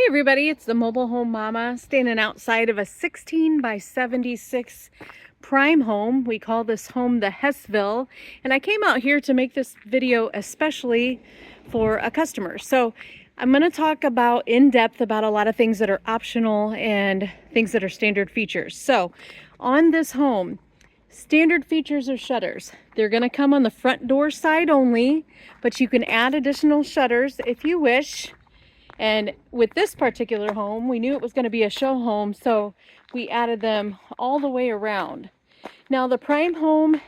Hey everybody, it's the Mobile Home Mama standing outside of a 16 by 76 prime home. We call this home the Hessville, and I came out here to make this video especially for a customer. So I'm going to talk about in depth about a lot of things that are optional and things that are standard features. So on this home, standard features are shutters. They're going to come on the front door side only, but you can add additional shutters if you wish. And with this particular home, we knew it was going to be a show home, so we added them all the way around. Now the prime home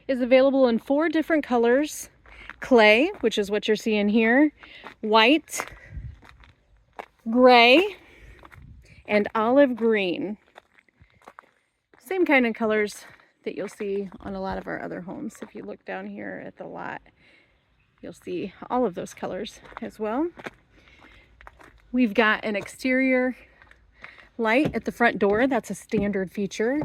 is available in 4 different colors: clay, which is what you're seeing here, white, gray, and olive green. Same kind of colors that you'll see on a lot of our other homes. If you look down here at the lot, you'll see all of those colors as well. We've got an exterior light at the front door. That's a standard feature.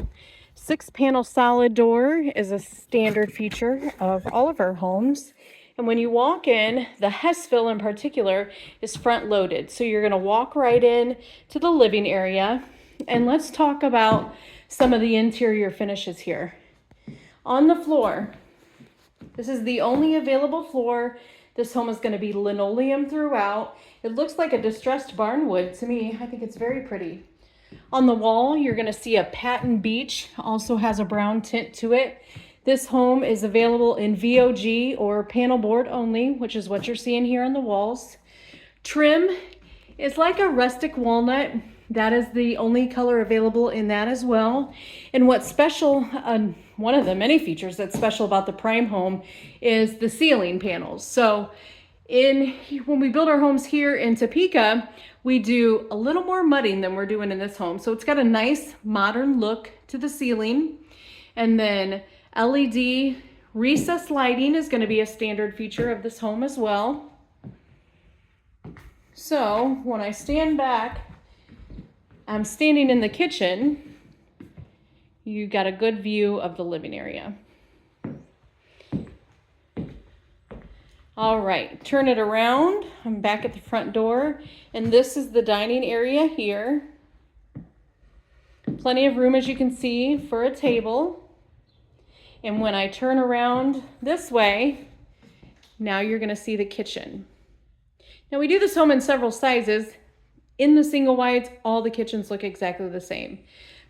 6-panel solid door is a standard feature of all of our homes. And when you walk in, the Hessville in particular is front loaded. So you're going to walk right in to the living area. And let's talk about some of the interior finishes here. On the floor, this is the only available floor. This home is going to be linoleum throughout. It looks like a distressed barnwood to me. I think it's very pretty. On the wall, you're going to see a patent beech, also has a brown tint to it. This home is available in VOG or panel board only, which is what you're seeing here on the walls. Trim is like a rustic walnut. That is the only color available in that as well. And what's special, one of the many features that's special about the prime home is the ceiling panels. So when we build our homes here in Topeka, we do a little more mudding than we're doing in this home. So it's got a nice modern look to the ceiling. And then LED recessed lighting is going to be a standard feature of this home as well. So when I stand back, I'm standing in the kitchen. You got a good view of the living area. All right, turn it around. I'm back at the front door, and this is the dining area here. Plenty of room, as you can see, for a table. And when I turn around this way, now you're going to see the kitchen. Now we do this home in several sizes. In the single wides, all the kitchens look exactly the same.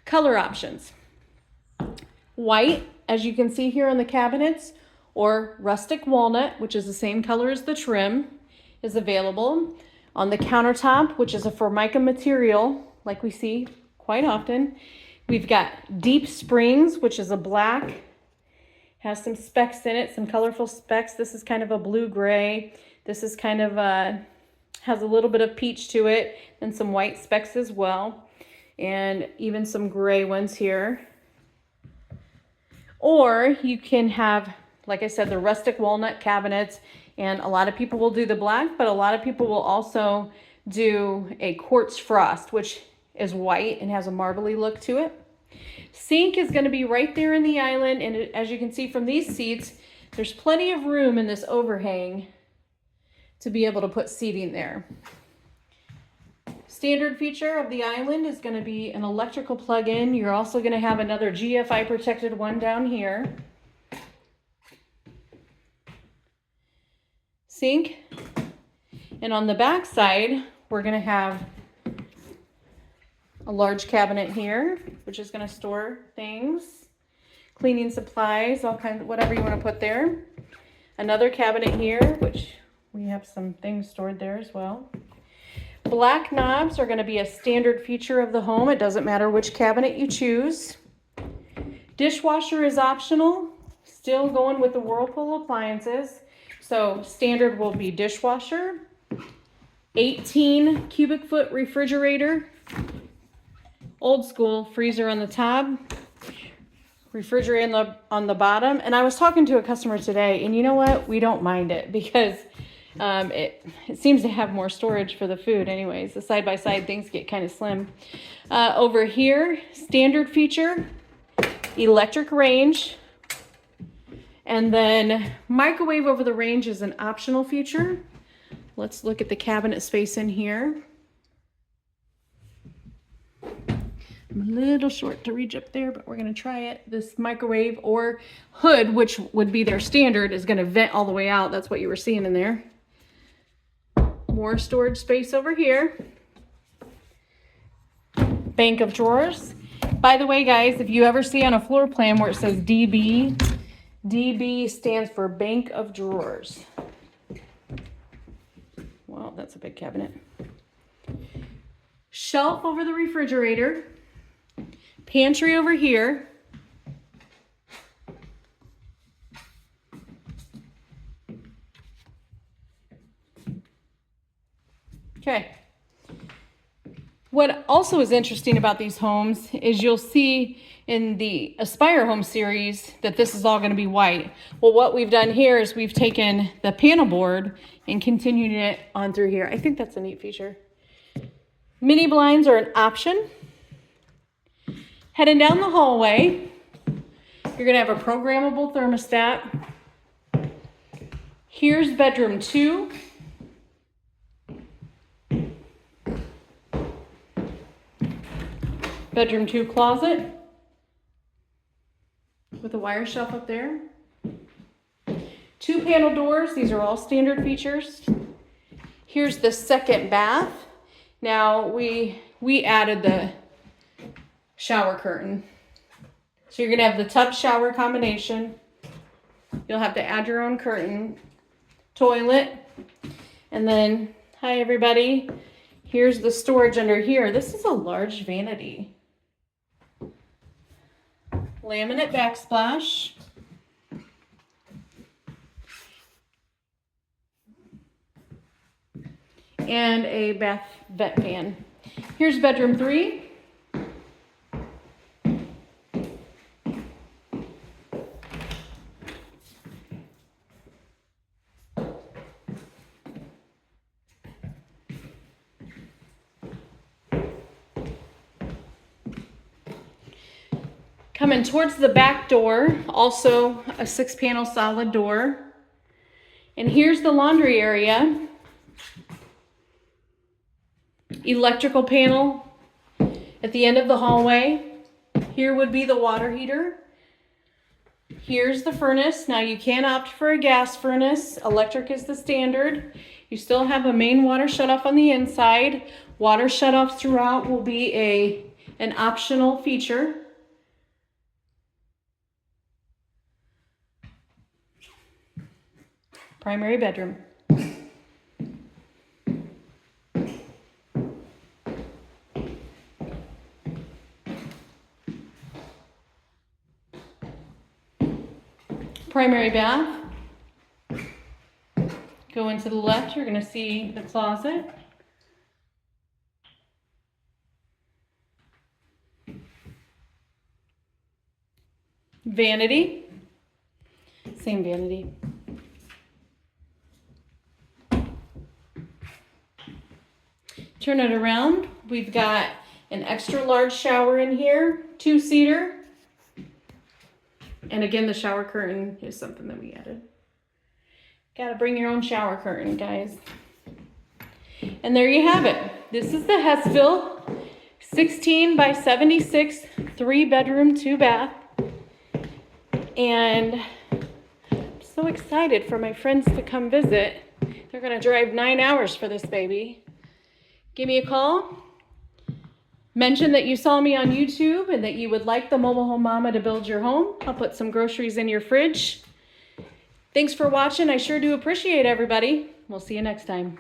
Color options: white, as you can see here on the cabinets, or rustic walnut, which is the same color as the trim, is available. On the countertop, which is a Formica material, like we see quite often, we've got deep springs, which is a black, has some specks in it, some colorful specks. This is kind of a blue-gray. This is kind of has a little bit of peach to it, and some white specks as well, and even some gray ones here. Or you can have, like I said, the rustic walnut cabinets, and a lot of people will do the black, but a lot of people will also do a quartz frost, which is white and has a marbly look to it. Sink is going to be right there in the island, and as you can see from these seats, there's plenty of room in this overhang to be able to put seating there. Standard feature of the island is going to be an electrical plug-in. You're also going to have another GFI protected one down here. Sink. And on the back side, we're going to have a large cabinet here, which is going to store things, cleaning supplies, all kinds of whatever you want to put there. Another cabinet here, which we have some things stored there as well. Black knobs are going to be a standard feature of the home. It doesn't matter which cabinet you choose. Dishwasher is optional, still going with the Whirlpool appliances. So standard will be dishwasher, 18 cubic foot refrigerator, old school freezer on the top, refrigerator on the bottom. And I was talking to a customer today, and you know what? We don't mind it because it seems to have more storage for the food anyways. The side-by-side things get kind of slim. Over here, standard feature, electric range. And then microwave over the range is an optional feature. Let's look at the cabinet space in here. I'm a little short to reach up there, but we're gonna try it. This microwave or hood, which would be their standard, is gonna vent all the way out. That's what you were seeing in there. More storage space over here. Bank of drawers. By the way, guys, if you ever see on a floor plan where it says DB, DB stands for bank of drawers. Well, that's a big cabinet. Shelf over the refrigerator. Pantry over here. Okay. What also is interesting about these homes is you'll see in the Aspire Home series that this is all going to be white. Well, what we've done here is we've taken the panel board and continued it on through here. I think that's a neat feature. Mini blinds are an option. Heading down the hallway, you're going to have a programmable thermostat. Here's bedroom 2. Bedroom 2 closet with a wire shelf up there. 2 panel doors. These are all standard features. Here's the second bath. Now we added the shower curtain. So you're gonna have the tub shower combination. You'll have to add your own curtain, toilet, and then, hi everybody, here's the storage under here. This is a large vanity. Laminate backsplash. And a bath vent fan. Here's bedroom 3. Coming towards the back door, also a 6-panel solid door. And here's the laundry area. Electrical panel at the end of the hallway. Here would be the water heater. Here's the furnace. Now you can opt for a gas furnace. Electric is the standard. You still have a main water shutoff on the inside. Water shutoffs throughout will be an optional feature. Primary bedroom. Primary bath. Go into the left, you're going to see the closet. Vanity. Same vanity. Turn it around. We've got an extra large shower in here, 2-seater. And again, the shower curtain is something that we added. Gotta bring your own shower curtain, guys. And there you have it. This is the Hessville 16 by 76, 3-bedroom, 2-bath. And I'm so excited for my friends to come visit. They're gonna drive 9 hours for this baby. Give me a call. Mention that you saw me on YouTube and that you would like the Mobile Home Mama to build your home. I'll put some groceries in your fridge. Thanks for watching. I sure do appreciate everybody. We'll see you next time.